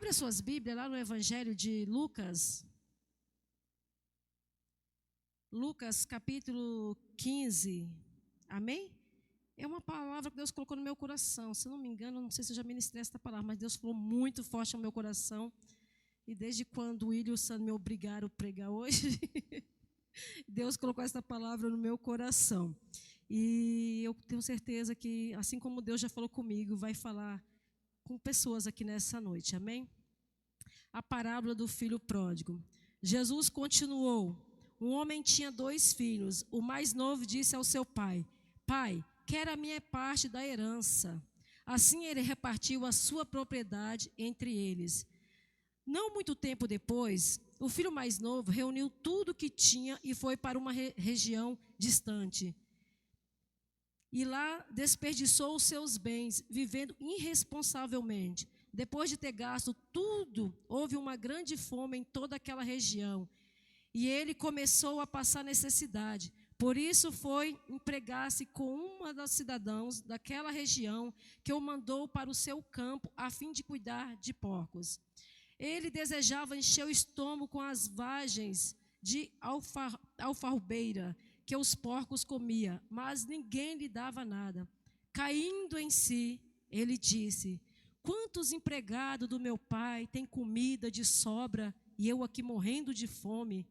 Abra suas Bíblias lá no Evangelho de Lucas. Lucas capítulo 15. Amém? É uma palavra que Deus colocou no meu coração. Se eu não me engano, não sei se eu já ministrei essa palavra, mas Deus falou muito forte no meu coração. E desde quando o William e o Sandro me obrigaram a pregar hoje, Deus colocou essa palavra no meu coração. E eu tenho certeza que, assim como Deus já falou comigo, vai falar com pessoas aqui nessa noite. Amém? A parábola do filho pródigo. Jesus continuou. Um homem tinha 2 filhos. O mais novo disse ao seu pai: Pai, quero a minha parte da herança. Assim ele repartiu a sua propriedade entre eles. Não muito tempo depois, o filho mais novo reuniu tudo que tinha e foi para uma região distante. E lá desperdiçou os seus bens, vivendo irresponsavelmente. Depois de ter gasto tudo, houve uma grande fome em toda aquela região. E ele começou a passar necessidade. Por isso foi empregar-se com uma dos cidadãos daquela região, que o mandou para o seu campo a fim de cuidar de porcos. Ele desejava encher o estômago com as vagens de alfarrobeira que os porcos comiam, mas ninguém lhe dava nada. Caindo em si, ele disse: Quantos empregados do meu pai têm comida de sobra e eu aqui morrendo de fome?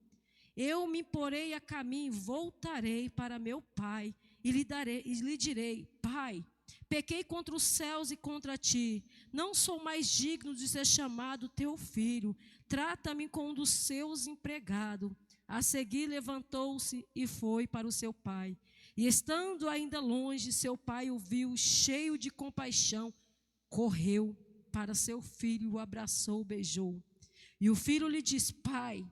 Eu me porei a caminho, voltarei para meu pai e lhe direi: Pai, pequei contra os céus e contra ti. Não sou mais digno de ser chamado teu filho. Trata-me como um dos seus empregados. A seguir levantou-se e foi para o seu pai. E estando ainda longe, seu pai o viu, cheio de compaixão, correu para seu filho, o abraçou, o beijou. E o filho lhe disse: Pai,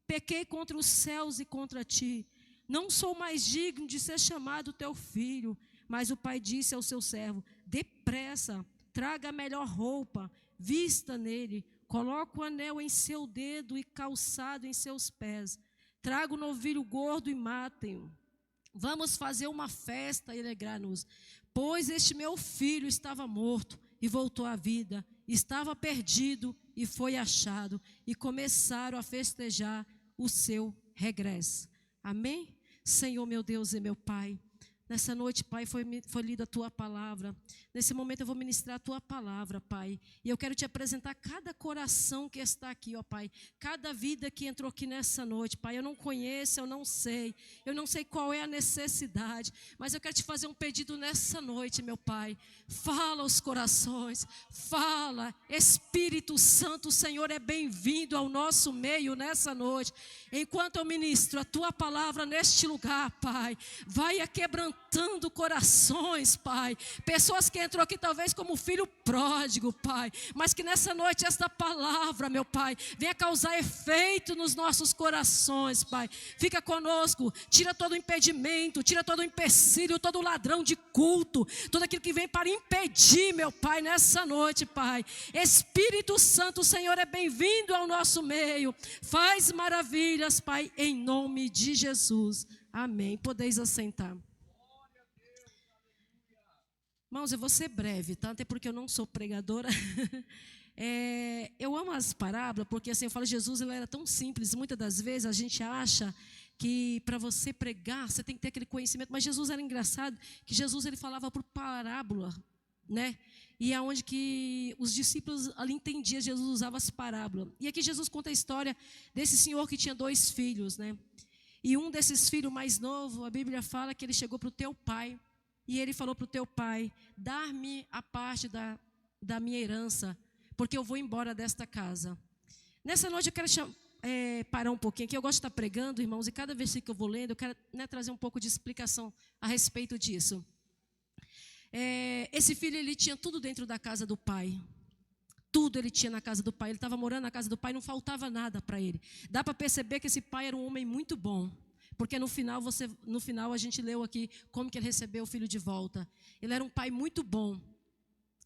pequei contra os céus e contra ti. Não sou mais digno de ser chamado teu filho. Mas o pai disse ao seu servo: Depressa, traga a melhor roupa, vista nele, coloque o anel em seu dedo e calçado em seus pés. Traga o novilho gordo e matem-o. Vamos fazer uma festa e alegrar-nos. Pois este meu filho estava morto e voltou à vida, estava perdido e foi achado. E começaram a festejar o seu regresso. Amém? Senhor, meu Deus e meu Pai, nessa noite, Pai, foi lida a Tua palavra. Nesse momento eu vou ministrar a Tua palavra, Pai. E eu quero Te apresentar cada coração que está aqui, ó Pai. Cada vida que entrou aqui nessa noite, Pai. Eu não conheço, eu não sei. Eu não sei qual é a necessidade. Mas eu quero Te fazer um pedido nessa noite, meu Pai. Fala aos corações. Fala. Espírito Santo, o Senhor é bem-vindo ao nosso meio nessa noite. Enquanto eu ministro a Tua palavra neste lugar, Pai, vai quebrantando corações, Pai. Pessoas que entrou aqui talvez como filho pródigo, Pai, mas que nessa noite esta palavra, meu Pai, venha causar efeito nos nossos corações, Pai. Fica conosco, tira todo o impedimento, tira todo o empecilho, todo o ladrão de culto, tudo aquilo que vem para impedir, meu Pai, nessa noite, Pai. Espírito Santo, o Senhor é bem-vindo ao nosso meio. Faz maravilhas, Pai, em nome de Jesus. Amém. Podeis assentar. Irmãos, eu vou ser breve, tá? Até porque eu não sou pregadora. Eu amo as parábolas, porque assim, eu falo, Jesus, ele era tão simples. Muitas das vezes a gente acha que para você pregar, você tem que ter aquele conhecimento. Mas Jesus era engraçado, que Jesus ele falava por parábola, né? E aonde que os discípulos ali entendiam, Jesus usava as parábolas. E aqui Jesus conta a história desse senhor que tinha 2 filhos, né? E um desses filhos mais novo, a Bíblia fala que ele chegou para o teu pai. E ele falou para o teu pai: dar-me a parte da minha herança, porque eu vou embora desta casa. Nessa noite eu quero parar um pouquinho aqui. Eu gosto de estar pregando, irmãos, e cada versículo que eu vou lendo, eu quero trazer um pouco de explicação a respeito disso. Esse filho, ele tinha tudo dentro da casa do pai. Tudo ele tinha na casa do pai. Ele estava morando na casa do pai, não faltava nada para ele. Dá para perceber que esse pai era um homem muito bom. Porque no final a gente leu aqui como que ele recebeu o filho de volta. Ele era um pai muito bom.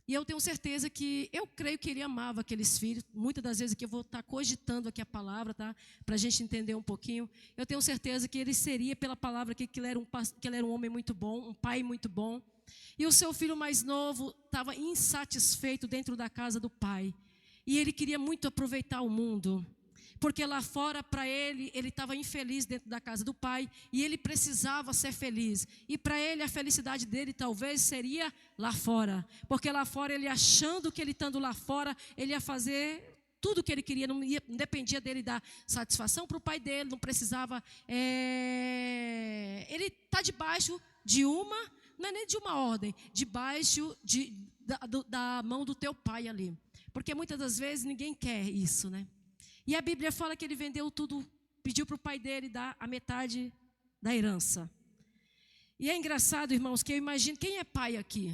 E eu tenho certeza que, eu creio que ele amava aqueles filhos. Muitas das vezes que eu vou estar cogitando aqui a palavra, tá? Para a gente entender um pouquinho. Eu tenho certeza que ele seria, pela palavra aqui, que ele era um homem muito bom, um pai muito bom. E o seu filho mais novo estava insatisfeito dentro da casa do pai. E ele queria muito aproveitar o mundo. Porque lá fora, para ele estava infeliz dentro da casa do pai. E ele precisava ser feliz. E para ele, a felicidade dele talvez seria lá fora. Porque lá fora, ele achando que ele estando lá fora, ele ia fazer tudo o que ele queria. Não dependia dele dar satisfação para o pai dele. Não precisava... Ele está debaixo de uma... Não é nem de uma ordem. Debaixo da mão do teu pai ali. Porque muitas das vezes ninguém quer isso, né? E a Bíblia fala que ele vendeu tudo, pediu para o pai dele dar a metade da herança. E é engraçado, irmãos, que eu imagino, quem é pai aqui?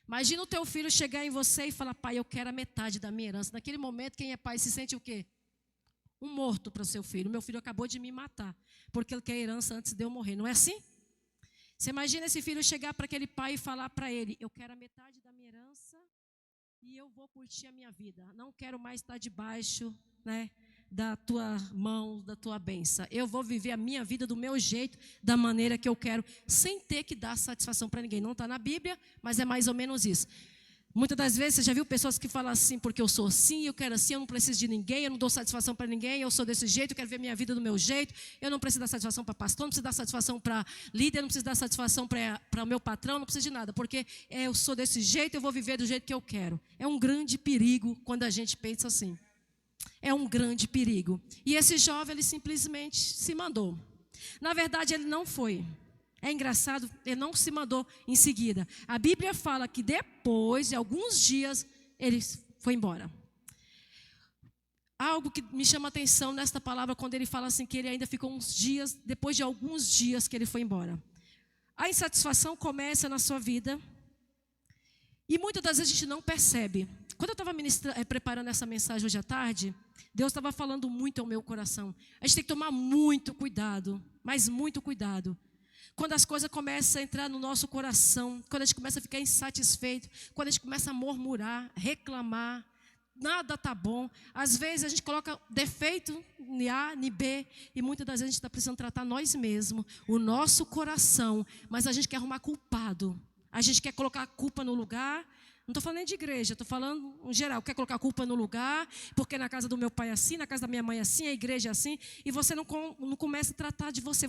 Imagina o teu filho chegar em você e falar, pai, eu quero a metade da minha herança. Naquele momento, quem é pai se sente o quê? Um morto para o seu filho. Meu filho acabou de me matar, porque ele quer a herança antes de eu morrer. Não é assim? Você imagina esse filho chegar para aquele pai e falar para ele, eu quero a metade da minha herança, e eu vou curtir a minha vida. Não quero mais estar debaixo, né, da tua mão, da tua bênção. Eu vou viver a minha vida do meu jeito, da maneira que eu quero, sem ter que dar satisfação para ninguém. Não está na Bíblia, mas é mais ou menos isso. Muitas das vezes você já viu pessoas que falam assim, porque eu sou assim, eu quero assim, eu não preciso de ninguém, eu não dou satisfação para ninguém, eu sou desse jeito, eu quero ver minha vida do meu jeito, eu não preciso dar satisfação para pastor, não preciso dar satisfação para líder, não preciso dar satisfação para o meu patrão, não preciso de nada, porque eu sou desse jeito, eu vou viver do jeito que eu quero. É um grande perigo quando a gente pensa assim. É um grande perigo. E esse jovem, ele simplesmente se mandou. Na verdade, ele não foi. É engraçado, ele não se mandou em seguida. A Bíblia fala que depois de alguns dias, ele foi embora. Algo que me chama a atenção nesta palavra, quando ele fala assim, que ele ainda ficou uns dias, depois de alguns dias que ele foi embora. A insatisfação começa na sua vida, e muitas das vezes a gente não percebe. Quando eu estava preparando essa mensagem hoje à tarde, Deus estava falando muito ao meu coração. A gente tem que tomar muito cuidado, mas muito cuidado. Quando as coisas começam a entrar no nosso coração, quando a gente começa a ficar insatisfeito, quando a gente começa a murmurar, reclamar, nada está bom. Às vezes a gente coloca defeito em A, em B, e muitas das vezes a gente está precisando tratar nós mesmos, o nosso coração, mas a gente quer arrumar culpado. A gente quer colocar a culpa no lugar. Não estou falando nem de igreja, estou falando em geral. Quer colocar a culpa no lugar, porque na casa do meu pai é assim, na casa da minha mãe é assim, a igreja é assim. E você não começa a tratar de você.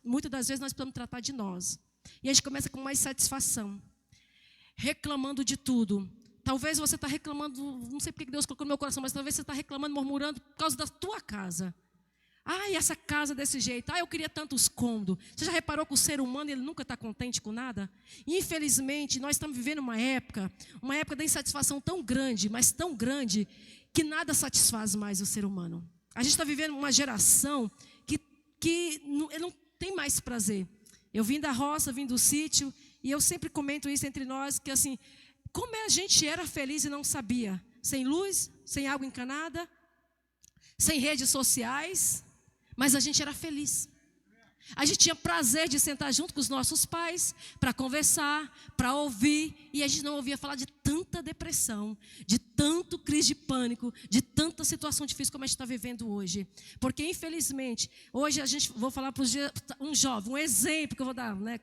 Muitas das vezes nós precisamos tratar de nós. E a gente começa com mais satisfação, reclamando de tudo. Talvez você está reclamando, não sei porque Deus colocou no meu coração, mas talvez você está reclamando, murmurando por causa da tua casa. Ai, essa casa desse jeito. Ai, eu queria tantos cômodos. Você já reparou que o ser humano, ele nunca está contente com nada? Infelizmente, nós estamos vivendo uma época da insatisfação tão grande, mas tão grande, que nada satisfaz mais o ser humano. A gente está vivendo uma geração que não tem mais prazer. Eu vim da roça, vim do sítio, e eu sempre comento isso entre nós, que assim, como a gente era feliz e não sabia. Sem luz, sem água encanada, sem redes sociais, mas a gente era feliz. A gente tinha prazer de sentar junto com os nossos pais para conversar, para ouvir, e a gente não ouvia falar de tanta depressão, de tanto crise de pânico, de tanta situação difícil como a gente está vivendo hoje. Porque, infelizmente, hoje vou falar para um jovem, um exemplo que eu vou dar, né?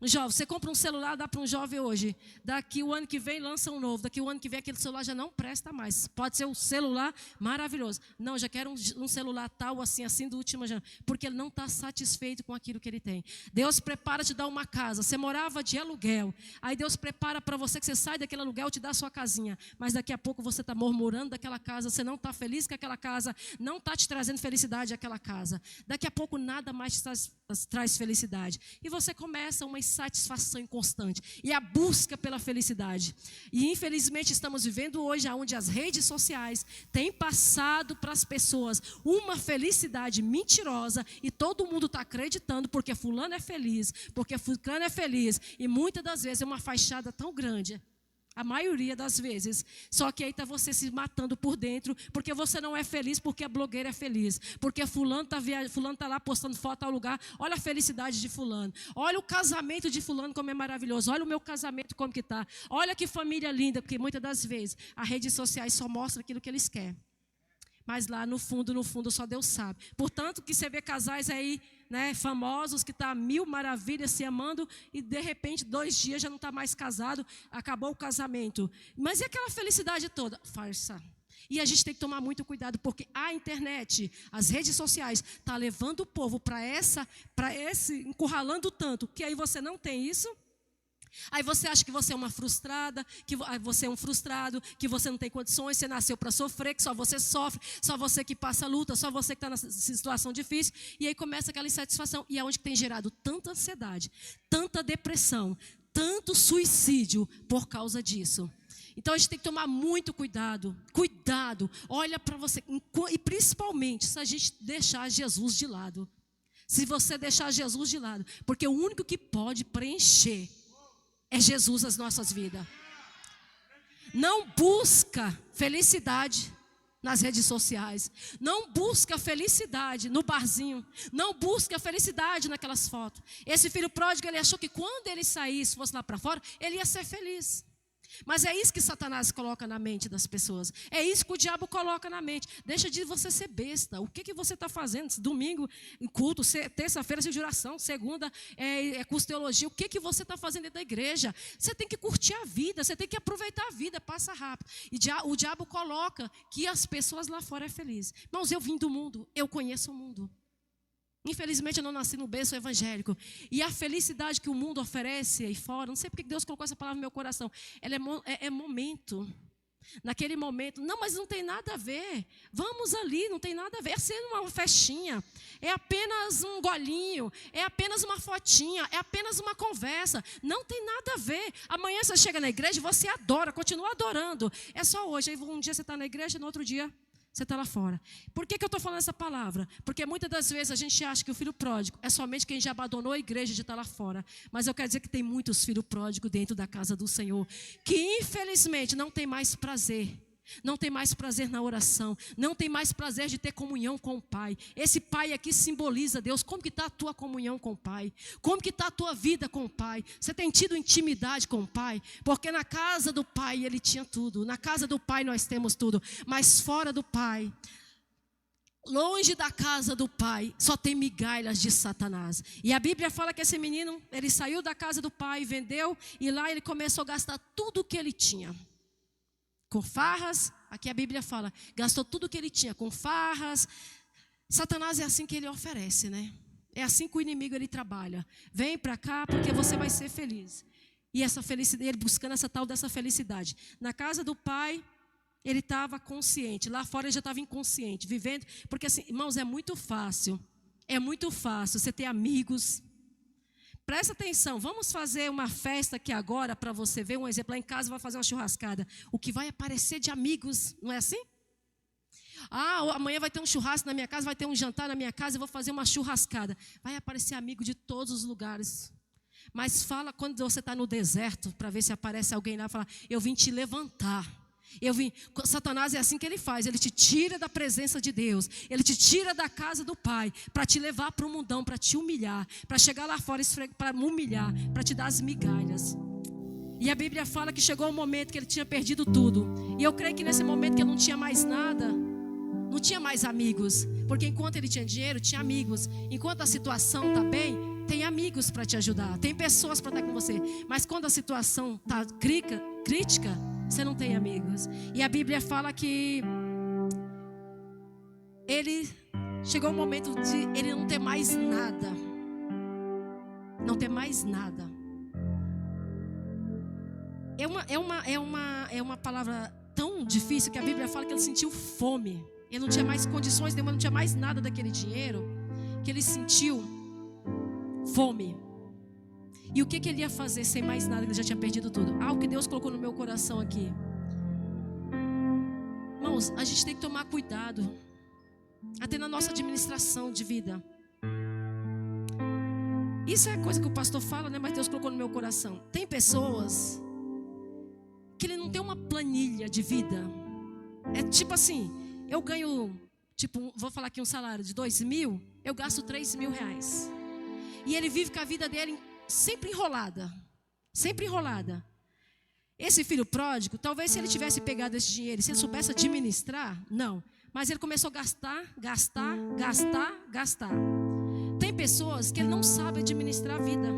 Um jovem, você compra um celular, dá para um jovem hoje, daqui o ano que vem lança um novo, daqui o ano que vem aquele celular já não presta mais. Pode ser um celular maravilhoso. Não, já quero um celular tal, assim do último ano, porque ele não está satisfeito com aquilo que ele tem. Deus prepara te dar uma casa. Você morava de aluguel, aí Deus prepara para você que você sai daquele aluguel, te dá a sua casinha, mas daqui a pouco você está murmurando daquela casa, você não está feliz com aquela casa, não está te trazendo felicidade aquela casa. Daqui a pouco nada mais te traz felicidade, e você começa uma insatisfação inconstante e a busca pela felicidade. E infelizmente estamos vivendo hoje onde as redes sociais têm passado para as pessoas uma felicidade mentirosa, e todo mundo está acreditando porque fulano é feliz, porque fulano é feliz, e muitas das vezes é uma fachada tão grande, a maioria das vezes, só que aí está você se matando por dentro, porque você não é feliz, porque a blogueira é feliz, porque fulano está lá postando foto ao lugar, olha a felicidade de fulano, olha o casamento de fulano como é maravilhoso, olha o meu casamento como que está, olha que família linda, porque muitas das vezes as redes sociais só mostram aquilo que eles querem. Mas lá no fundo, só Deus sabe. Portanto, que você vê casais aí, né, famosos, que está mil maravilhas se amando e de repente 2 dias já não está mais casado, acabou o casamento. Mas e aquela felicidade toda? Farsa. E a gente tem que tomar muito cuidado, porque a internet, as redes sociais, está levando o povo para esse, encurralando tanto, que aí você não tem isso. Aí você acha que você é uma frustrada, que você é um frustrado, que você não tem condições, você nasceu para sofrer, que só você sofre, só você que passa luta, só você que está nessa situação difícil. E aí começa aquela insatisfação. E é onde que tem gerado tanta ansiedade, tanta depressão, tanto suicídio por causa disso. Então a gente tem que tomar muito cuidado, olha para você, e principalmente se a gente deixar Jesus de lado. Se você deixar Jesus de lado, porque o único que pode preencher é Jesus nas nossas vidas. Não busca felicidade nas redes sociais. Não busca felicidade no barzinho. Não busca felicidade naquelas fotos. Esse filho pródigo, ele achou que quando ele saísse, fosse lá para fora, ele ia ser feliz. Mas é isso que Satanás coloca na mente das pessoas. É isso que o diabo coloca na mente. Deixa de você ser besta. O que você está fazendo? Domingo, em culto, terça-feira, de oração, segunda, curso de teologia. O que você está fazendo dentro da igreja? Você tem que curtir a vida, você tem que aproveitar a vida, passa rápido. E o diabo coloca que as pessoas lá fora são felizes. Irmãos, eu vim do mundo, eu conheço o mundo. Infelizmente eu não nasci no berço evangélico. E a felicidade que o mundo oferece aí fora, não sei porque Deus colocou essa palavra no meu coração. Ela é momento. Naquele momento, não, mas não tem nada a ver. Vamos ali, não tem nada a ver. É sendo uma festinha, é apenas um golinho, é apenas uma fotinha, é apenas uma conversa. Não tem nada a ver. Amanhã você chega na igreja e você adora, continua adorando. É só hoje. Aí um dia você está na igreja, no outro dia você está lá fora. Por que eu estou falando essa palavra? Porque muitas das vezes a gente acha que o filho pródigo é somente quem já abandonou a igreja de estar lá fora. Mas eu quero dizer que tem muitos filhos pródigos dentro da casa do Senhor, que infelizmente não tem mais prazer. Não tem mais prazer na oração. Não tem mais prazer de ter comunhão com o Pai. Esse Pai aqui simboliza Deus. Como que está a tua comunhão com o Pai? Como que está a tua vida com o Pai? Você tem tido intimidade com o Pai? Porque na casa do Pai Ele tinha tudo. Na casa do Pai nós temos tudo. Mas fora do Pai, longe da casa do Pai, só tem migalhas de Satanás. E a Bíblia fala que esse menino, ele saiu da casa do Pai, vendeu, e lá ele começou a gastar tudo o que ele tinha. Com farras, aqui a Bíblia fala, gastou tudo que ele tinha com farras. Satanás é assim que ele oferece, né? É assim que o inimigo ele trabalha. Vem para cá porque você vai ser feliz. E essa felicidade, ele buscando essa tal dessa felicidade. Na casa do Pai, ele estava consciente. Lá fora ele já estava inconsciente, vivendo. Porque assim, irmãos, é muito fácil você ter amigos. Presta atenção, vamos fazer uma festa aqui agora para você ver um exemplo. Lá em casa vai fazer uma churrascada. O que vai aparecer de amigos, não é assim? Amanhã vai ter um churrasco na minha casa, vai ter um jantar na minha casa, eu vou fazer uma churrascada. Vai aparecer amigo de todos os lugares. Mas fala quando você está no deserto, para ver se aparece alguém lá e fala, eu vim te levantar. Satanás é assim que ele faz, ele te tira da presença de Deus, ele te tira da casa do Pai, para te levar para o mundão, para te humilhar, para chegar lá fora, para humilhar, para te dar as migalhas. E a Bíblia fala que chegou um momento que ele tinha perdido tudo. E eu creio que nesse momento que ele não tinha mais nada, não tinha mais amigos, porque enquanto ele tinha dinheiro, tinha amigos. Enquanto a situação está bem, tem amigos para te ajudar, tem pessoas para estar com você. Mas quando a situação está crítica, você não tem amigos. E a Bíblia fala que ele chegou um momento de ele não ter mais nada. Não ter mais nada. É uma palavra tão difícil que a Bíblia fala que ele sentiu fome. Ele não tinha mais condições nenhuma, não tinha mais nada daquele dinheiro, que ele sentiu fome. E o que ele ia fazer sem mais nada, que ele já tinha perdido tudo? Algo que Deus colocou no meu coração aqui. Irmãos, a gente tem que tomar cuidado, até na nossa administração de vida. Isso é coisa que o pastor fala, né? Mas Deus colocou no meu coração. Tem pessoas que ele não tem uma planilha de vida. É tipo assim, eu ganho, vou falar aqui um salário de 2.000, eu gasto 3.000 reais. E ele vive com a vida dele sempre enrolada. Sempre enrolada. Esse filho pródigo, talvez se ele tivesse pegado esse dinheiro, se ele soubesse administrar, não. Mas ele começou a gastar. Tem Tem pessoas que não sabem administrar a vida.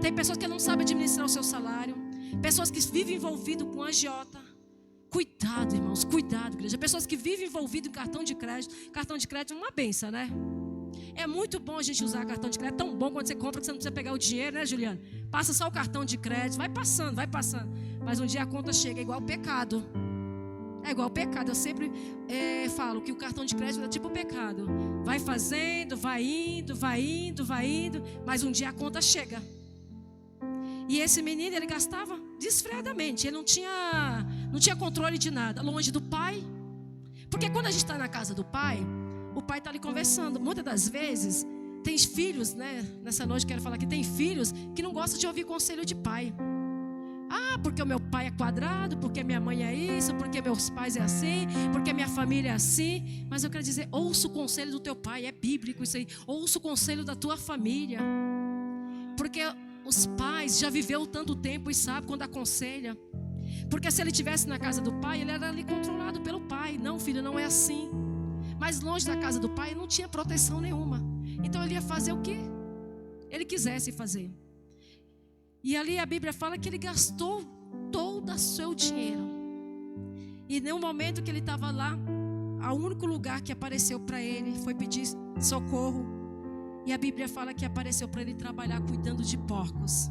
Tem pessoas que não sabem administrar o seu salário. Pessoas que vivem envolvidas com agiota. Cuidado, irmãos, cuidado, igreja. Pessoas que vivem envolvidas em cartão de crédito. Cartão de crédito é uma benção, né? É muito bom a gente usar cartão de crédito. É tão bom quando você compra que você não precisa pegar o dinheiro, né, Juliana? Passa só o cartão de crédito. Vai passando, vai passando. Mas um dia a conta chega, é igual o pecado. É igual o pecado. Eu sempre falo que o cartão de crédito é tipo o pecado. Vai fazendo, vai indo, vai indo, vai indo. Mas um dia a conta chega. E esse menino, ele gastava desfreadamente. Ele não tinha controle de nada. Longe do pai. Porque quando a gente está na casa do pai, o pai está ali conversando. Muitas das vezes, tem filhos, né? Nessa noite quero falar que tem filhos que não gostam de ouvir conselho de pai. Ah, porque o meu pai é quadrado, porque minha mãe é isso, porque meus pais é assim, porque minha família é assim. Mas eu quero dizer, ouça o conselho do teu pai, é bíblico isso aí. Ouça o conselho da tua família. Porque os pais já viveu tanto tempo e sabe quando aconselha. Porque se ele estivesse na casa do pai, ele era ali controlado pelo pai. Não, filho, não é assim. Mas longe da casa do pai, não tinha proteção nenhuma. Então ele ia fazer o que ele quisesse fazer. E ali a Bíblia fala que ele gastou todo o seu dinheiro. E no momento que ele estava lá, o único lugar que apareceu para ele foi pedir socorro. E a Bíblia fala que apareceu para ele trabalhar cuidando de porcos.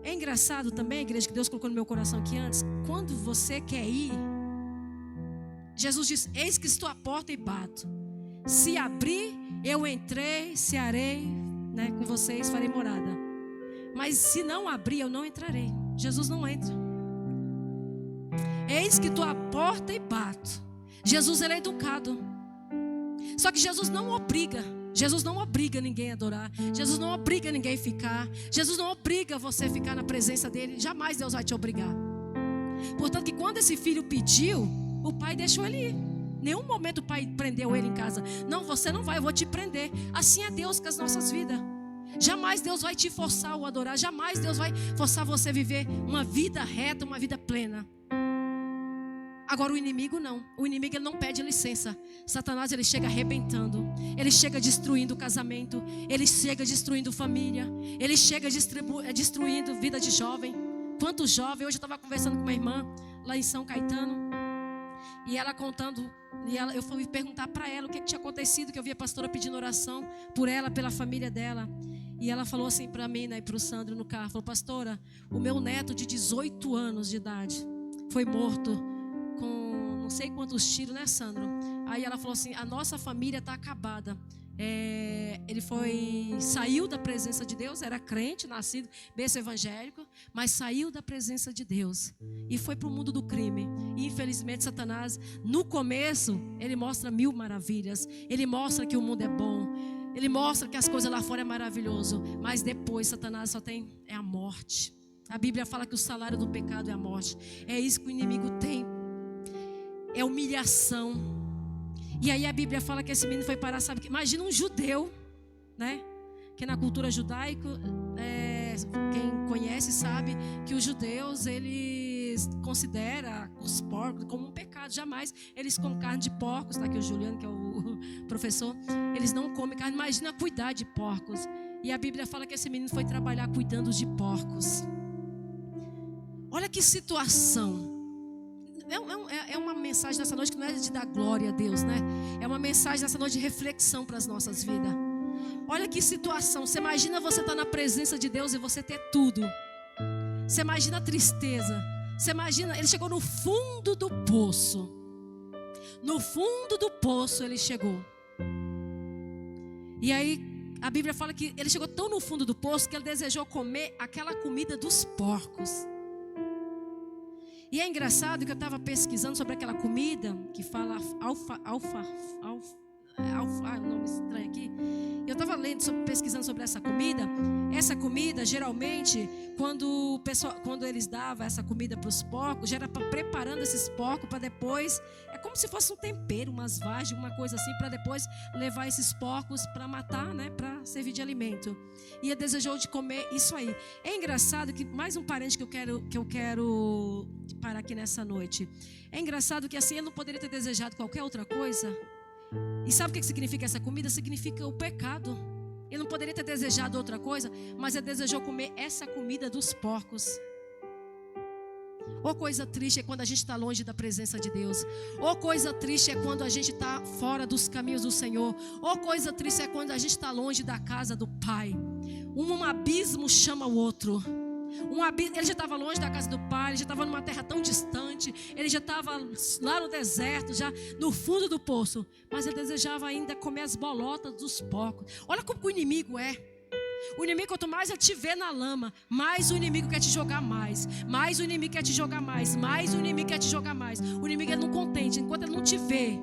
É engraçado também, igreja, que Deus colocou no meu coração aqui antes. Quando você quer ir, Jesus diz, eis que estou à porta e bato. Se abrir, eu entrei, cearei, né, com vocês, farei morada. Mas se não abrir, eu não entrarei. Jesus não entra. Eis que estou à porta e bato. Jesus, ele é educado. Só que Jesus não obriga. Jesus não obriga ninguém a adorar. Jesus não obriga ninguém a ficar. Jesus não obriga você a ficar na presença dele. Jamais Deus vai te obrigar. Portanto, que quando esse filho pediu, o pai deixou ele ir. Nenhum momento o pai prendeu ele em casa. Não, você não vai, eu vou te prender. Assim é Deus com as nossas vidas. Jamais Deus vai te forçar a adorar. Jamais Deus vai forçar você a viver uma vida reta, uma vida plena. Agora o inimigo não. O inimigo, ele não pede licença. Satanás, ele chega arrebentando. Ele chega destruindo o casamento. Ele chega destruindo família. Ele chega destruindo vida de jovem. Quantos jovens? Hoje eu estava conversando com uma irmã lá em São Caetano. E ela contando, eu fui perguntar para ela o que tinha acontecido, que eu vi a pastora pedindo oração por ela, pela família dela. E ela falou assim para mim, né, e para o Sandro no carro, falou, pastora, o meu neto de 18 anos de idade foi morto com não sei quantos tiros, né, Sandro? Aí ela falou assim, a nossa família está acabada. Ele saiu da presença de Deus, era crente, nascido, berço evangélico, mas saiu da presença de Deus e foi para o mundo do crime. E infelizmente Satanás, no começo, ele mostra 1000 maravilhas, ele mostra que o mundo é bom, ele mostra que as coisas lá fora é maravilhoso, mas depois Satanás só tem a morte. A Bíblia fala que o salário do pecado é a morte. É isso que o inimigo tem, é humilhação. E aí a Bíblia fala que esse menino foi parar, sabe? Imagina um judeu, né? Que na cultura judaica, quem conhece sabe que os judeus, eles consideram os porcos como um pecado. Jamais eles comem carne de porcos. Está aqui o Juliano, que é o professor. Eles não comem carne. Imagina cuidar de porcos. E a Bíblia fala que esse menino foi trabalhar cuidando de porcos. Olha que situação. É uma mensagem nessa noite que não é de dar glória a Deus, né? É uma mensagem nessa noite de reflexão para as nossas vidas. Olha que situação. Você imagina você estar na presença de Deus e você ter tudo. Você imagina a tristeza. Você imagina, ele chegou no fundo do poço. No fundo do poço ele chegou. E aí a Bíblia fala que ele chegou tão no fundo do poço que ele desejou comer aquela comida dos porcos. E é engraçado que eu estava pesquisando sobre aquela comida que fala nome estranho aqui. Eu estava pesquisando sobre essa comida. Essa comida, geralmente, quando eles davam essa comida para os porcos, já era preparando esses porcos para depois, é como se fosse um tempero, umas vagens, uma coisa assim, para depois levar esses porcos para matar, né, para servir de alimento. E ele desejou de comer isso aí. É engraçado que, mais um parente que eu quero parar aqui nessa noite. É engraçado que assim, ele não poderia ter desejado qualquer outra coisa. E sabe o que significa essa comida? Significa o pecado. Ele não poderia ter desejado outra coisa, mas ele desejou comer essa comida dos porcos. Ou coisa triste é quando a gente está longe da presença de Deus. Ou coisa triste é quando a gente está fora dos caminhos do Senhor. Ou coisa triste é quando a gente está longe da casa do Pai. Um abismo chama o outro. Ele já estava longe da casa do Pai, ele já estava numa terra tão distante, ele já estava lá no deserto, já no fundo do poço, mas ele desejava ainda comer as bolotas dos porcos. Olha como que o inimigo é. O inimigo, quanto mais ele te vê na lama, mais o inimigo quer te jogar mais o inimigo quer te jogar mais o inimigo quer te jogar mais. O inimigo ele não contente, enquanto ele não te vê,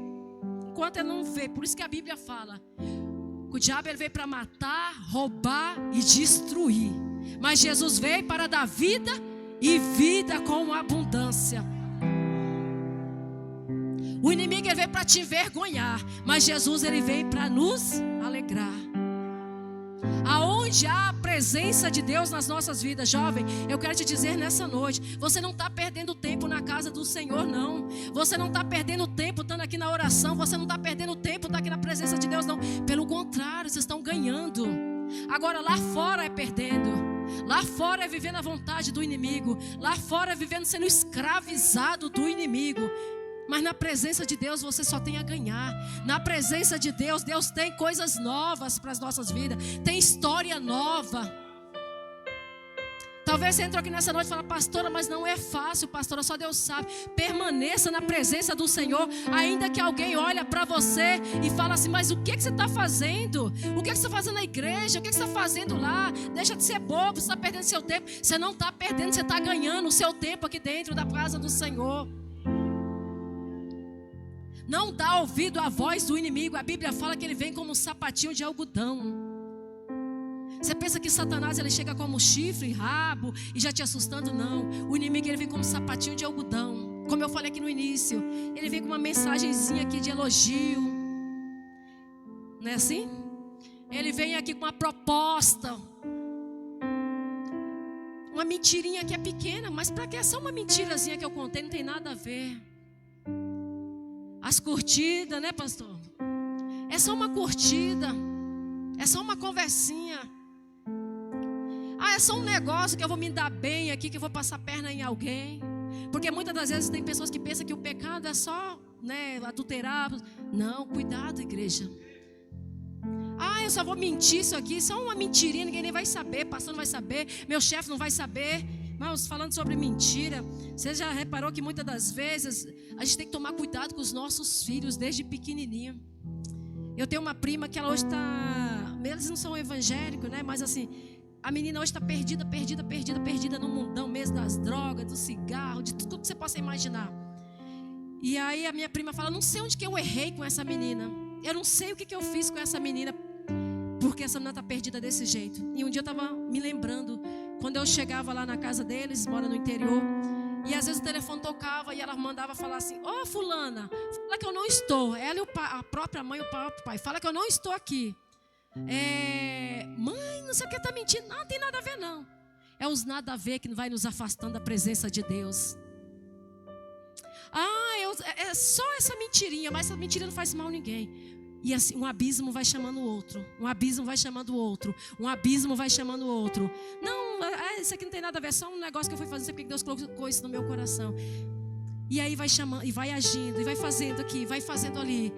por isso que a Bíblia fala que o diabo ele veio para matar, roubar e destruir, mas Jesus veio para dar vida e vida com abundância. O inimigo ele veio para te envergonhar, mas Jesus ele veio para nos alegrar. Aonde há a presença de Deus nas nossas vidas, jovem, eu quero te dizer nessa noite, você não está perdendo tempo na casa do Senhor, não. Você não está perdendo tempo estando aqui na oração, você não está perdendo tempo estando aqui na presença de Deus, não. Pelo contrário, vocês estão ganhando. Agora lá fora é perdendo. Lá fora é vivendo a vontade do inimigo. Lá fora é vivendo sendo escravizado do inimigo. Mas na presença de Deus você só tem a ganhar. Na presença de Deus, Deus tem coisas novas para as nossas vidas. Tem história nova. Talvez você entrou aqui nessa noite e fala: pastora, mas não é fácil, pastora, só Deus sabe. Permaneça na presença do Senhor. Ainda que alguém olhe para você e fala assim: mas o que você está fazendo? O que você está fazendo na igreja? O que você está fazendo lá? Deixa de ser bobo, você está perdendo seu tempo. Você não está perdendo, você está ganhando o seu tempo aqui dentro da casa do Senhor. Não dá ouvido à voz do inimigo. A Bíblia fala que ele vem como um sapatinho de algodão. Você pensa que Satanás ele chega como chifre, rabo e já te assustando? Não. O inimigo ele vem como um sapatinho de algodão. Como eu falei aqui no início, ele vem com uma mensagenzinha aqui de elogio. Não é assim? Ele vem aqui com uma proposta. Uma mentirinha que é pequena, mas para que é só uma mentirazinha que eu contei, não tem nada a ver. As curtidas, né, pastor? É só uma curtida. É só uma conversinha. É só um negócio que eu vou me dar bem aqui, que eu vou passar perna em alguém. Porque muitas das vezes tem pessoas que pensam que o pecado é só, né, adulterar. Não, cuidado, igreja. Eu só vou mentir isso aqui, só uma mentirinha, ninguém nem vai saber, pastor não vai saber, meu chefe não vai saber. Irmãos, falando sobre mentira, você já reparou que muitas das vezes a gente tem que tomar cuidado com os nossos filhos desde pequenininho. Eu tenho uma prima que ela hoje está, eles não são evangélicos, né? Mas assim, a menina hoje está perdida no mundão mesmo das drogas, do cigarro, de tudo que você possa imaginar. E aí a minha prima fala: não sei onde que eu errei com essa menina, eu não sei o que eu fiz com essa menina, porque essa menina está perdida desse jeito. E um dia eu estava me lembrando, quando eu chegava lá na casa deles, mora no interior, e às vezes o telefone tocava e ela mandava falar assim: ô fulana, fala que eu não estou. Ela e a própria mãe e o próprio pai, fala que eu não estou aqui. Mãe, não sei o que, está mentindo. Não tem nada a ver não. É os nada a ver que vai nos afastando da presença de Deus. É só essa mentirinha, mas essa mentira não faz mal a ninguém. E assim, um abismo vai chamando o outro. Um abismo vai chamando o outro. Um abismo vai chamando o outro. Não, isso aqui não tem nada a ver. É só um negócio que eu fui fazer porque Deus colocou isso no meu coração. E aí vai chamando, e vai agindo, e vai fazendo aqui, vai fazendo ali.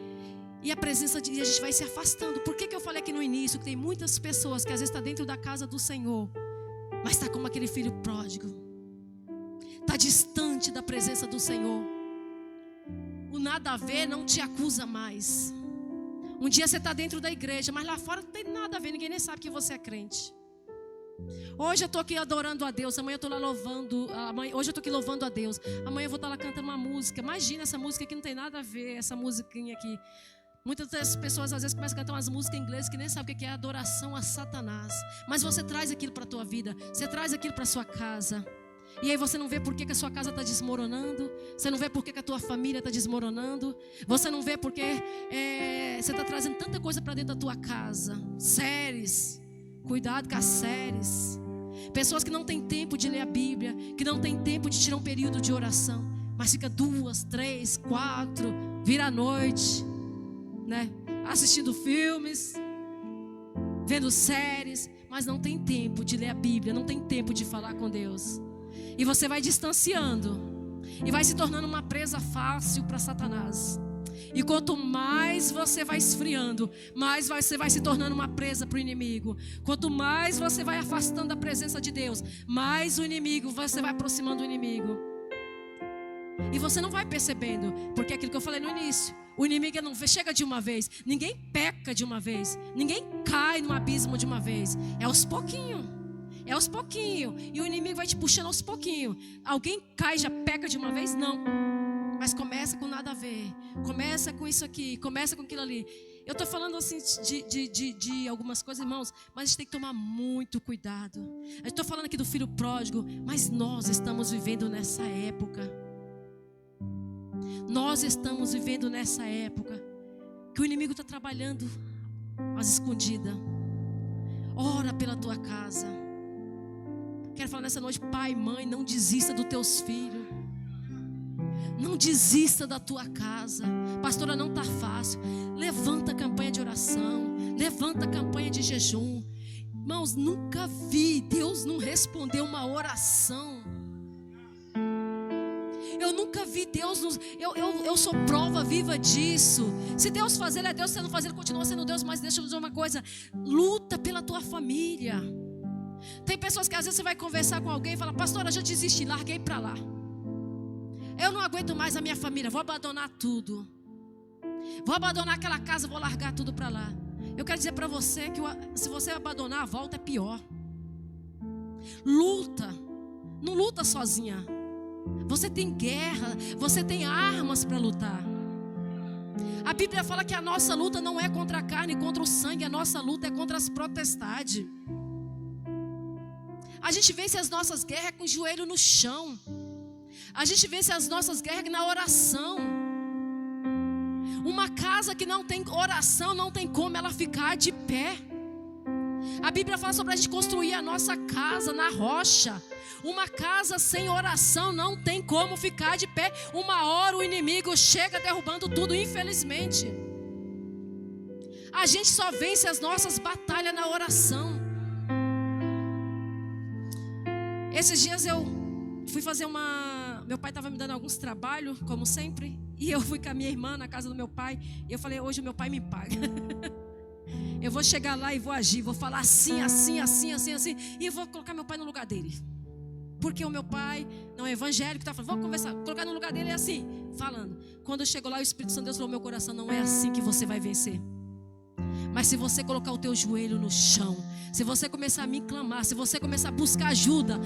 E a presença de Deus, a gente vai se afastando. Por que eu falei aqui no início que tem muitas pessoas que às vezes estão dentro da casa do Senhor, mas está como aquele filho pródigo. Está distante da presença do Senhor. O nada a ver não te acusa mais. Um dia você está dentro da igreja, mas lá fora não tem nada a ver, ninguém nem sabe que você é crente. Hoje eu estou aqui adorando a Deus, amanhã eu estou lá louvando, hoje eu estou aqui louvando a Deus, amanhã eu vou estar lá cantando uma música. Imagina, essa música aqui não tem nada a ver, essa musiquinha aqui. Muitas das pessoas às vezes começam a cantar umas músicas em inglês que nem sabem o que é adoração a Satanás. Mas você traz aquilo para a tua vida, você traz aquilo para a sua casa. E aí você não vê por que a sua casa está desmoronando. Você não vê por que a tua família está desmoronando. Você não vê porque você está trazendo tanta coisa para dentro da tua casa. Séries, cuidado com as séries. Pessoas que não têm tempo de ler a Bíblia, que não têm tempo de tirar um período de oração, mas fica 2, 3, 4, vira a noite. né? Assistindo filmes, vendo séries, mas não tem tempo de ler a Bíblia, não tem tempo de falar com Deus. E você vai distanciando e vai se tornando uma presa fácil para Satanás. E quanto mais você vai esfriando, mais você vai se tornando uma presa para o inimigo. Quanto mais você vai afastando da presença de Deus, mais o inimigo, você vai aproximando do inimigo. E você não vai percebendo, porque é aquilo que eu falei no início, o inimigo não chega de uma vez, ninguém peca de uma vez, ninguém cai no abismo de uma vez, é aos pouquinhos. É aos pouquinhos. E o inimigo vai te puxando aos pouquinhos. Alguém cai e já peca de uma vez? Não. Mas começa com nada a ver. Começa com isso aqui. Começa com aquilo ali. Eu estou falando assim de algumas coisas, irmãos, mas a gente tem que tomar muito cuidado. Eu estou falando aqui do filho pródigo, mas nós estamos vivendo nessa época. Nós estamos vivendo nessa época que o inimigo está trabalhando às escondidas. Ora pela tua casa. Quero falar nessa noite, pai, mãe, não desista dos teus filhos. Não desista da tua casa. Pastora, não está fácil. Levanta a campanha de oração. Levanta a campanha de jejum. Irmãos, nunca vi Deus não responder uma oração. Eu nunca vi Deus eu sou prova viva disso. Se Deus fazer, Ele é Deus. Se não fazer, Ele continua sendo Deus. Mas deixa eu dizer uma coisa, luta pela tua família. Tem pessoas que às vezes você vai conversar com alguém e fala, pastora, já desisti, larguei para lá. Eu não aguento mais a minha família, vou abandonar tudo. Vou abandonar aquela casa, vou largar tudo para lá. Eu quero dizer para você que se você abandonar, a volta é pior. Luta, não luta sozinha. Você tem guerra, você tem armas para lutar. A Bíblia fala que a nossa luta não é contra a carne, contra o sangue. A nossa luta é contra as potestades. A gente vence as nossas guerras com o joelho no chão. A gente vence as nossas guerras na oração. Uma casa que não tem oração, não tem como ela ficar de pé. A Bíblia fala sobre a gente construir a nossa casa na rocha. Uma casa sem oração não tem como ficar de pé. Uma hora o inimigo chega derrubando tudo, infelizmente. A gente só vence as nossas batalhas na oração. Esses dias eu fui fazer meu pai estava me dando alguns trabalhos, como sempre. E eu fui com a minha irmã na casa do meu pai. E eu falei, hoje o meu pai me paga. Eu vou chegar lá e vou agir. Vou falar assim, assim, assim, assim, assim. E eu vou colocar meu pai no lugar dele. Porque o meu pai não é evangélico. Está falando, vamos conversar. Colocar no lugar dele é assim, falando. Quando eu chego lá, o Espírito Santo de Deus falou, meu coração, não é assim que você vai vencer. Mas se você colocar o teu joelho no chão, se você começar a me clamar, se você começar a buscar ajuda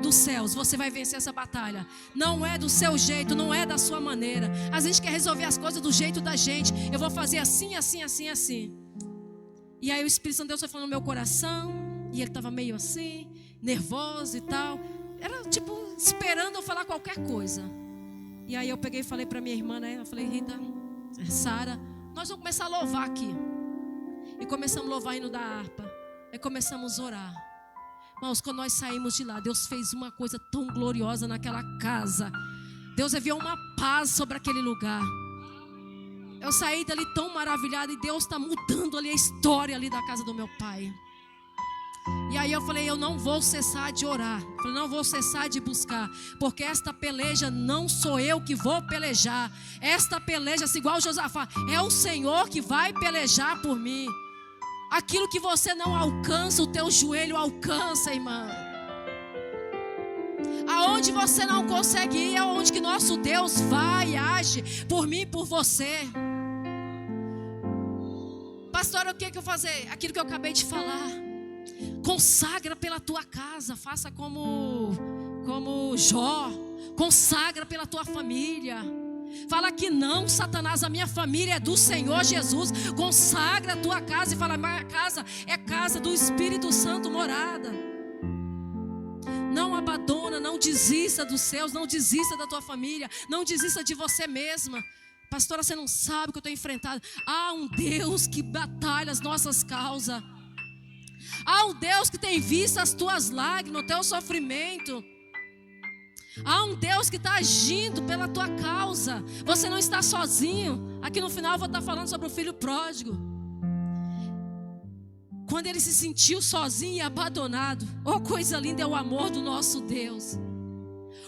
dos céus, você vai vencer essa batalha. Não é do seu jeito, não é da sua maneira. A gente quer resolver as coisas do jeito da gente. Eu vou fazer assim, assim, assim, assim. E aí o Espírito Santo de Deus foi falando no meu coração. E ele estava meio assim, nervoso e tal. Era tipo esperando eu falar qualquer coisa. E aí eu peguei e falei para minha irmã, né? Eu falei, Rita, Sara, nós vamos começar a louvar aqui. E começamos a louvar hino da harpa. Aí começamos a orar. Irmãos, quando nós saímos de lá, Deus fez uma coisa tão gloriosa naquela casa. Deus enviou uma paz sobre aquele lugar. Eu saí dali tão maravilhada. E Deus está mudando ali a história ali da casa do meu pai. E aí eu falei, eu não vou cessar de orar. Eu falei, não vou cessar de buscar. Porque esta peleja não sou eu que vou pelejar. Esta peleja, igual Josafá, é o Senhor que vai pelejar por mim. Aquilo que você não alcança, o teu joelho alcança, irmão. Aonde você não consegue ir, é onde que nosso Deus vai e age por mim e por você. Pastora, o que eu vou fazer? Aquilo que eu acabei de falar. Consagra pela tua casa, faça como Jó. Consagra pela tua família. Fala que não, Satanás, a minha família é do Senhor Jesus. Consagra a tua casa e fala, minha casa é casa do Espírito Santo morada. Não abandona, não desista dos seus, não desista da tua família, não desista de você mesma. Pastora, você não sabe o que eu estou enfrentando. Há um Deus que batalha as nossas causas. Há um Deus que tem visto as tuas lágrimas, o teu sofrimento. Há um Deus que está agindo pela tua causa. Você não está sozinho. Aqui no final eu vou estar falando sobre o filho pródigo. Quando ele se sentiu sozinho e abandonado. Oh, coisa linda é o amor do nosso Deus.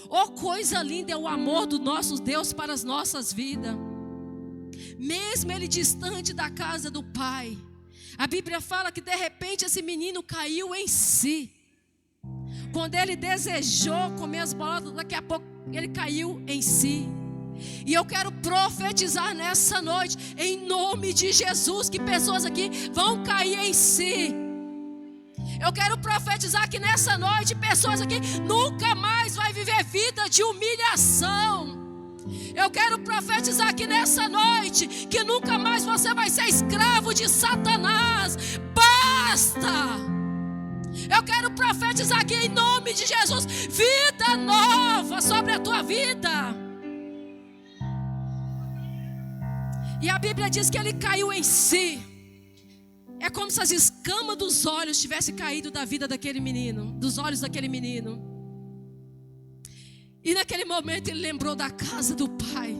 Oh, coisa linda é o amor do nosso Deus para as nossas vidas. Mesmo ele distante da casa do pai. A Bíblia fala que de repente esse menino caiu em si. Quando ele desejou comer as bolotas, daqui a pouco ele caiu em si. E eu quero profetizar nessa noite, em nome de Jesus, que pessoas aqui vão cair em si. Eu quero profetizar que nessa noite, pessoas aqui nunca mais vai viver vida de humilhação. Eu quero profetizar que nessa noite, que nunca mais você vai ser escravo de Satanás. Basta! Eu quero profetizar aqui em nome de Jesus, vida nova sobre a tua vida. E a Bíblia diz que ele caiu em si. É como se as escamas dos olhos tivessem caído da vida daquele menino, dos olhos daquele menino. E naquele momento ele lembrou da casa do pai.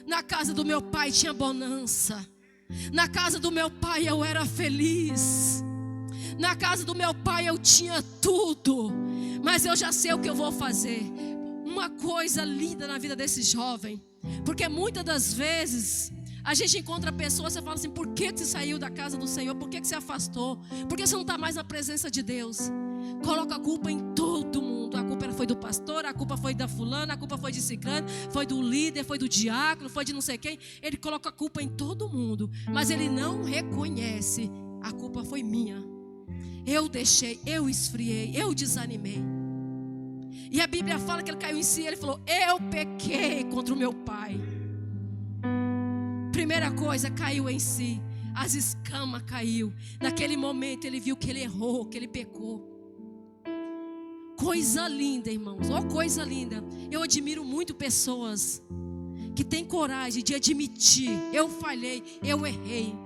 Na casa do meu pai tinha bonança. Na casa do meu pai eu era feliz. Na casa do meu pai eu tinha tudo. Mas eu já sei o que eu vou fazer. Uma coisa linda na vida desse jovem. Porque muitas das vezes a gente encontra pessoas, você fala assim: por que você saiu da casa do Senhor? Por que você afastou? Por que você não está mais na presença de Deus? Coloca a culpa em todo mundo. A culpa foi do pastor, a culpa foi da fulana, a culpa foi de ciclano, foi do líder, foi do diácono, foi de não sei quem. Ele coloca a culpa em todo mundo. Mas ele não reconhece: a culpa foi minha. Eu deixei, eu esfriei, eu desanimei. E a Bíblia fala que ele caiu em si. Ele falou: eu pequei contra o meu pai. Primeira coisa, caiu em si. As escamas caiu. Naquele momento ele viu que ele errou, que ele pecou. Coisa linda, irmãos. Oh, coisa linda. Eu admiro muito pessoas que têm coragem de admitir: eu falhei, eu errei.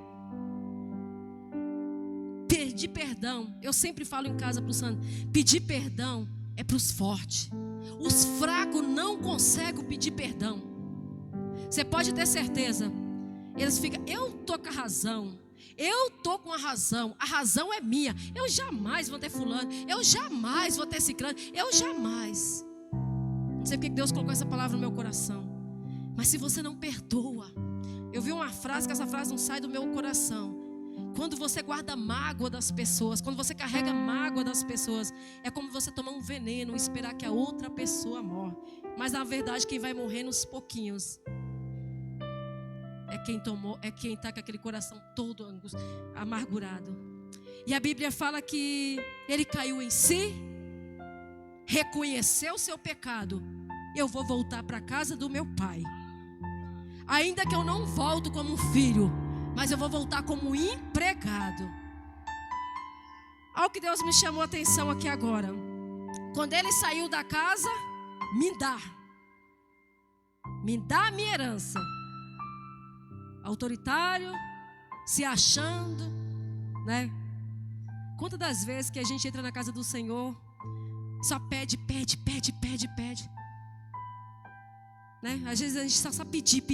Pedir perdão. Eu sempre falo em casa para o Sandro: pedir perdão é para os fortes. Os fracos não conseguem pedir perdão. Você pode ter certeza. Eles ficam: eu estou com a razão. Eu estou com a razão é minha. Eu jamais vou ter fulano. Eu jamais vou ter ciclano. Eu jamais. Não sei porque Deus colocou essa palavra no meu coração. Mas se você não perdoa. Eu vi uma frase, que essa frase não sai do meu coração. Quando você guarda mágoa das pessoas, quando você carrega mágoa das pessoas, é como você tomar um veneno e esperar que a outra pessoa morra. Mas na verdade quem vai morrer nos pouquinhos é quem está com aquele coração todo amargurado. E a Bíblia fala que ele caiu em si, reconheceu o seu pecado. Eu vou voltar para a casa do meu pai. Ainda que eu não volto como um filho, mas eu vou voltar como empregado. Olha o que Deus me chamou a atenção aqui agora. Quando ele saiu da casa: me dá a minha herança. Autoritário, se achando, né? Quantas das vezes que a gente entra na casa do Senhor, só pede, né? Às vezes a gente só pedir.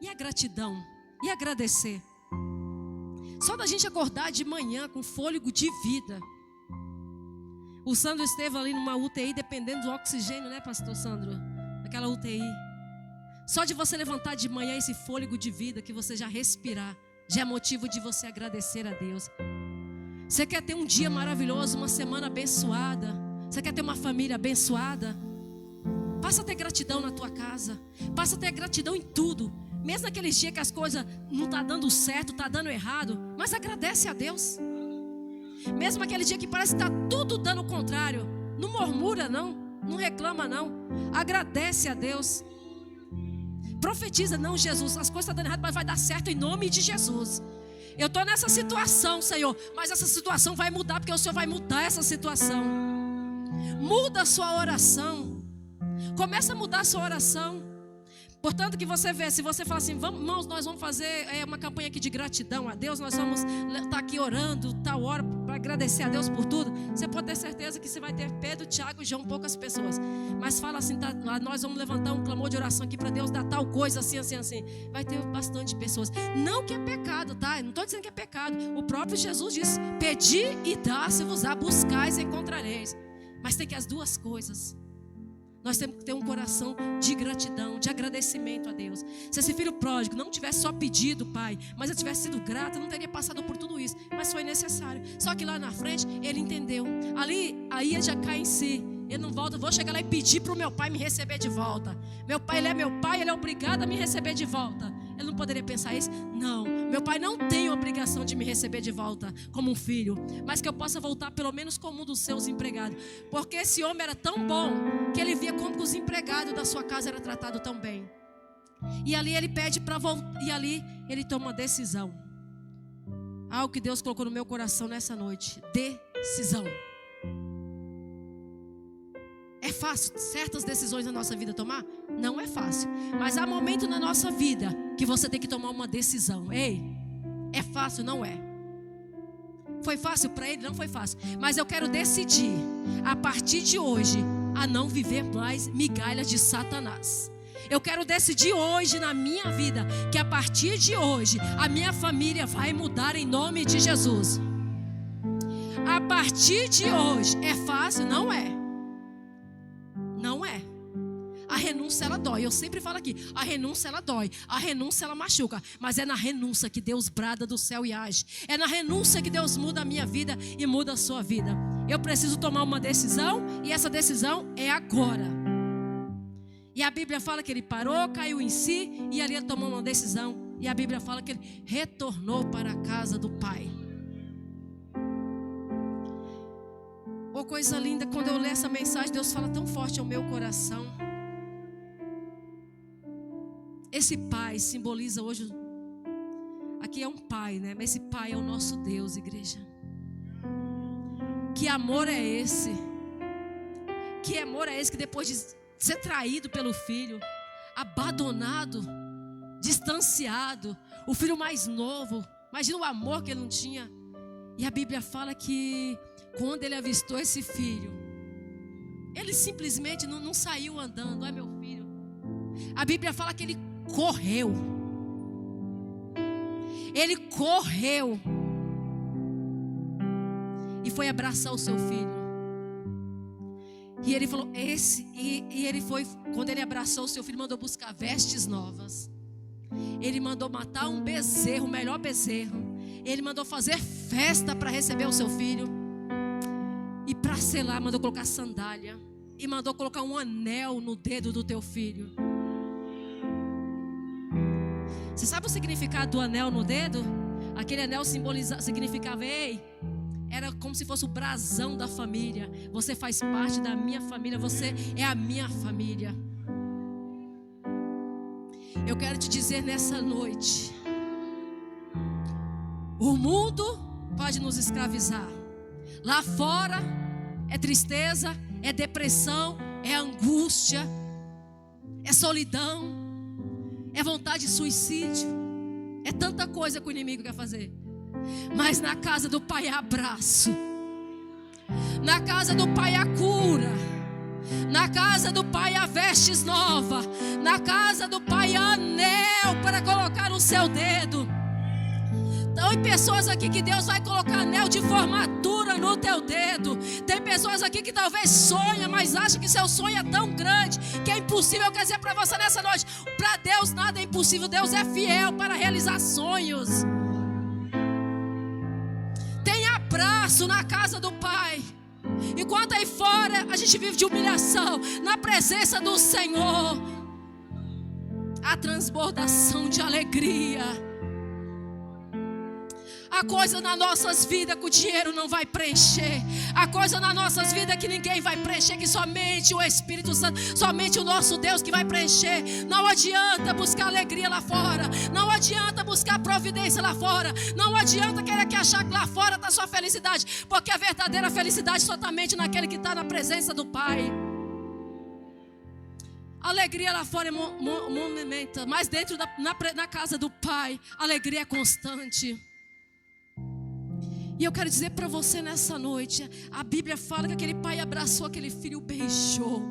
E a gratidão? E agradecer? Só da gente acordar de manhã com fôlego de vida. O Sandro esteve ali numa UTI, dependendo do oxigênio, né, pastor Sandro? Aquela UTI. Só de você levantar de manhã esse fôlego de vida que você já respirar, já é motivo de você agradecer a Deus. Você quer ter um dia maravilhoso, uma semana abençoada? Você quer ter uma família abençoada? Passa a ter gratidão na tua casa. Passa a ter gratidão em tudo. Mesmo naqueles dias que as coisas não estão dando certo, está dando errado, mas agradece a Deus. Mesmo naquele dia que parece que está tudo dando o contrário, não murmura não reclama não. Agradece a Deus. Profetiza: não, Jesus, as coisas estão dando errado, mas vai dar certo em nome de Jesus. Eu estou nessa situação, Senhor, mas essa situação vai mudar, porque o Senhor vai mudar essa situação. Muda a sua oração. Começa a mudar a sua oração. Portanto que você vê, se você fala assim, irmãos, nós vamos fazer uma campanha aqui de gratidão a Deus, nós vamos estar aqui orando tal hora para agradecer a Deus por tudo, você pode ter certeza que você vai ter Pedro, Tiago e João, poucas pessoas. Mas fala assim, tá, nós vamos levantar um clamor de oração aqui para Deus dar tal coisa, assim, assim, assim. Vai ter bastante pessoas. Não que é pecado, tá? Não estou dizendo que é pecado. O próprio Jesus disse, pedi e dá-se-vos-á, buscais e encontrareis. Mas tem que as duas coisas. Nós temos que ter um coração de gratidão, de agradecimento a Deus. Se esse filho pródigo não tivesse só pedido, pai, mas eu tivesse sido grato, não teria passado por tudo isso. Mas foi necessário. Só que lá na frente, ele entendeu. Aí ele já cai em si. Ele não volta, vou chegar lá e pedir para o meu pai me receber de volta. Meu pai, ele é meu pai, ele é obrigado a me receber de volta. Ele não poderia pensar isso? Não, meu pai não tem obrigação de me receber de volta como um filho, mas que eu possa voltar pelo menos como um dos seus empregados. Porque esse homem era tão bom que ele via como que os empregados da sua casa eram tratados tão bem. E ali ele pede para voltar, e ali ele toma uma decisão. Algo que Deus colocou no meu coração nessa noite. Decisão. É fácil certas decisões na nossa vida tomar? Não é fácil. Mas há momento na nossa vida que você tem que tomar uma decisão. Ei, é fácil? Não é. Foi fácil para ele? Não foi fácil. Mas eu quero decidir, a partir de hoje, a não viver mais migalhas de Satanás. Eu quero decidir hoje na minha vida que a partir de hoje a minha família vai mudar em nome de Jesus. A partir de hoje, é fácil? Não é. Não é. A renúncia ela dói. Eu sempre falo aqui, a renúncia ela dói, a renúncia ela machuca, mas é na renúncia que Deus brada do céu e age. É na renúncia que Deus muda a minha vida e muda a sua vida. Eu preciso tomar uma decisão e essa decisão é agora. E a Bíblia fala que ele parou, caiu em si e ali ele tomou uma decisão. E a Bíblia fala que ele retornou para a casa do pai. Oh, coisa linda, quando eu leio essa mensagem, Deus fala tão forte ao meu coração. Esse pai simboliza hoje, aqui é um pai, né? Mas esse pai é o nosso Deus, igreja. Que amor é esse? Que amor é esse que depois de ser traído pelo filho, abandonado, distanciado, o filho mais novo, imagina o amor que ele não tinha. E a Bíblia fala que quando ele avistou esse filho, ele simplesmente não saiu andando. Ai, meu filho. A Bíblia fala que ele correu. Ele correu e foi abraçar o seu filho. E ele falou, e ele foi, quando ele abraçou o seu filho, mandou buscar vestes novas. Ele mandou matar um bezerro, o melhor bezerro. Ele mandou fazer festa para receber o seu filho. E para selar, mandou colocar sandália. E mandou colocar um anel no dedo do teu filho. Você sabe o significado do anel no dedo? Aquele anel significava, era como se fosse o brasão da família. Você faz parte da minha família, você é a minha família. Eu quero te dizer nessa noite, o mundo pode nos escravizar. Lá fora é tristeza, é depressão, é angústia, é solidão, é vontade de suicídio, é tanta coisa que o inimigo quer fazer. Mas na casa do Pai há abraço, na casa do Pai há cura, na casa do Pai há vestes novas, na casa do Pai há anel para colocar no seu dedo. Tem pessoas aqui que Deus vai colocar anel de formatura no teu dedo. Tem pessoas aqui que talvez sonham, mas acham que seu sonho é tão grande que é impossível. Eu quero dizer para você nessa noite, para Deus nada é impossível. Deus é fiel para realizar sonhos. Tem abraço na casa do Pai. Enquanto aí fora a gente vive de humilhação, na presença do Senhor a transbordação de alegria. Há coisa nas nossas vidas que o dinheiro não vai preencher. Há coisa nas nossas vidas que ninguém vai preencher, que somente o Espírito Santo, somente o nosso Deus que vai preencher. Não adianta buscar alegria lá fora. Não adianta buscar providência lá fora. Não adianta querer que achar que lá fora está sua felicidade. Porque a verdadeira felicidade somente naquele que está na presença do Pai. Alegria lá fora é momento, mas dentro na casa do Pai, alegria é constante. E eu quero dizer para você nessa noite, a Bíblia fala que aquele pai abraçou aquele filho e o beijou.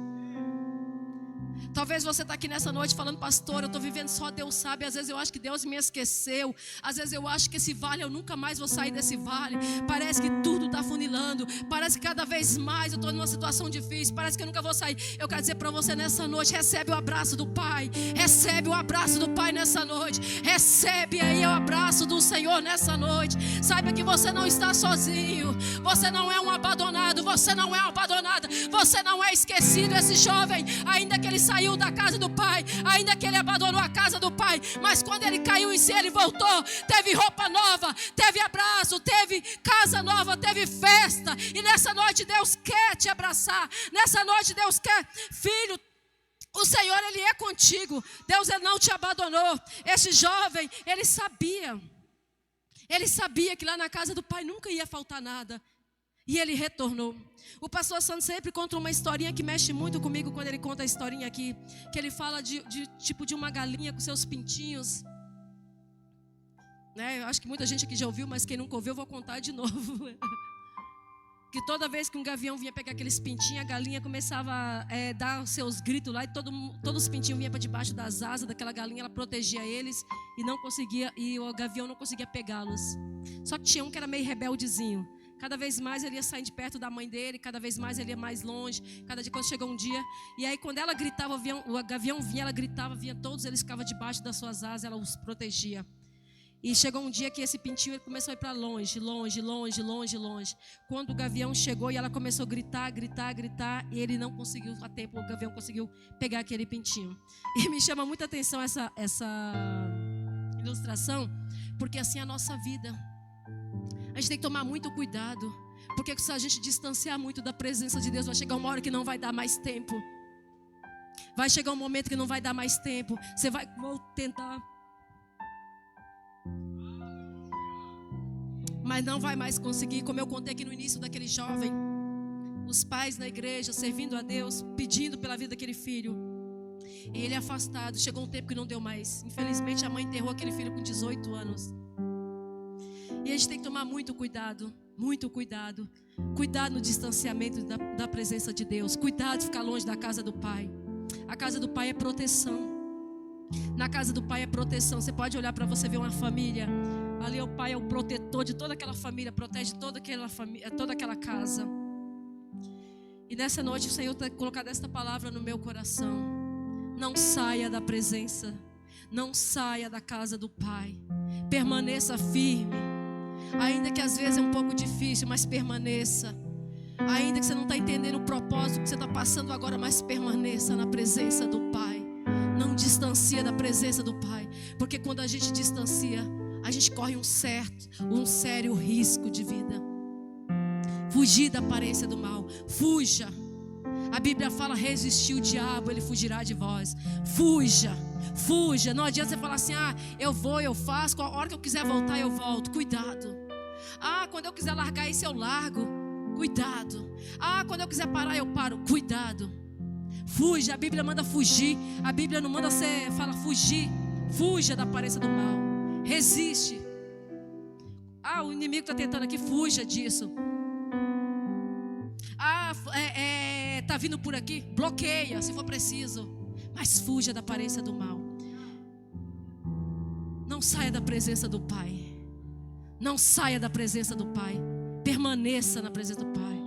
Talvez você está aqui nessa noite falando, pastor, eu estou vivendo só Deus sabe. Às vezes eu acho que Deus me esqueceu. Às vezes eu acho que esse vale, eu nunca mais vou sair desse vale. Parece que tudo está funilando. Parece que cada vez mais eu estou numa situação difícil. Parece que eu nunca vou sair. Eu quero dizer para você nessa noite, recebe o abraço do Pai. Recebe o abraço do Pai nessa noite. Recebe aí o abraço do Senhor nessa noite. Saiba que você não está sozinho. Você não é um abandonado. Você não é uma abandonada. Você não é esquecido. Esse jovem, ainda que ele saiu da casa do pai, ainda que ele abandonou a casa do pai, mas quando ele caiu em si, ele voltou, teve roupa nova, teve abraço, teve casa nova, teve festa. E nessa noite Deus quer te abraçar. Nessa noite Deus quer, filho, o Senhor, Ele é contigo. Deus, Ele não te abandonou. Esse jovem, ele sabia que lá na casa do pai nunca ia faltar nada. E ele retornou. O pastor Santos sempre conta uma historinha que mexe muito comigo quando ele conta a historinha aqui. Que ele fala de uma galinha com seus pintinhos. Né? Eu acho que muita gente aqui já ouviu, mas quem nunca ouviu eu vou contar de novo. Que toda vez que um gavião vinha pegar aqueles pintinhos, a galinha começava a dar os seus gritos lá. E todos os pintinhos vinham para debaixo das asas daquela galinha. Ela protegia eles e o gavião não conseguia pegá-los. Só que tinha um que era meio rebeldezinho. Cada vez mais ele ia sair de perto da mãe dele, cada vez mais ele ia mais longe. Cada dia, quando chegou um dia, e aí quando ela gritava, o gavião vinha, ela gritava, vinha, todos eles ficavam debaixo das suas asas, ela os protegia. E chegou um dia que esse pintinho ele começou a ir para longe. Quando o gavião chegou e ela começou a gritar, e ele não conseguiu a tempo, o gavião conseguiu pegar aquele pintinho. E me chama muita atenção essa ilustração, porque assim é a nossa vida. A gente tem que tomar muito cuidado, porque se a gente distanciar muito da presença de Deus, vai chegar uma hora que não vai dar mais tempo. Vai chegar um momento que não vai dar mais tempo. Você vai tentar, mas não vai mais conseguir. Como eu contei aqui no início daquele jovem, os pais na igreja servindo a Deus, pedindo pela vida daquele filho, e ele afastado. Chegou um tempo que não deu mais. Infelizmente a mãe enterrou aquele filho com 18 anos. E a gente tem que tomar muito cuidado. Cuidado no distanciamento da presença de Deus. Cuidado de ficar longe da casa do Pai. A casa do Pai é proteção. Na casa do Pai é proteção. Você pode olhar para você ver uma família. Ali o Pai é o protetor de toda aquela família. Protege toda aquela família, toda aquela casa. E nessa noite o Senhor tem colocado esta palavra no meu coração. Não saia da presença. Não saia da casa do Pai. Permaneça firme. Ainda que às vezes é um pouco difícil, mas permaneça. Ainda que você não está entendendo o propósito que você está passando agora, mas permaneça na presença do Pai. Não distancia da presença do Pai, porque quando a gente distancia, a gente corre um sério risco de vida. Fugir da aparência do mal. Fuja. A Bíblia fala: resistir o diabo, ele fugirá de vós. Fuja. Não adianta você falar assim: eu vou, eu faço, a hora que eu quiser voltar eu volto. Cuidado. Quando eu quiser largar isso eu largo. Cuidado. Quando eu quiser parar eu paro. Cuidado. Fuja. A Bíblia manda fugir. A Bíblia não manda você falar fugir. Fuja da aparência do mal. Resiste. O inimigo está tentando aqui. Fuja disso. Está vindo por aqui. Bloqueia se for preciso. Mas fuja da aparência do mal. Não saia da presença do Pai. Não saia da presença do Pai. Permaneça na presença do Pai.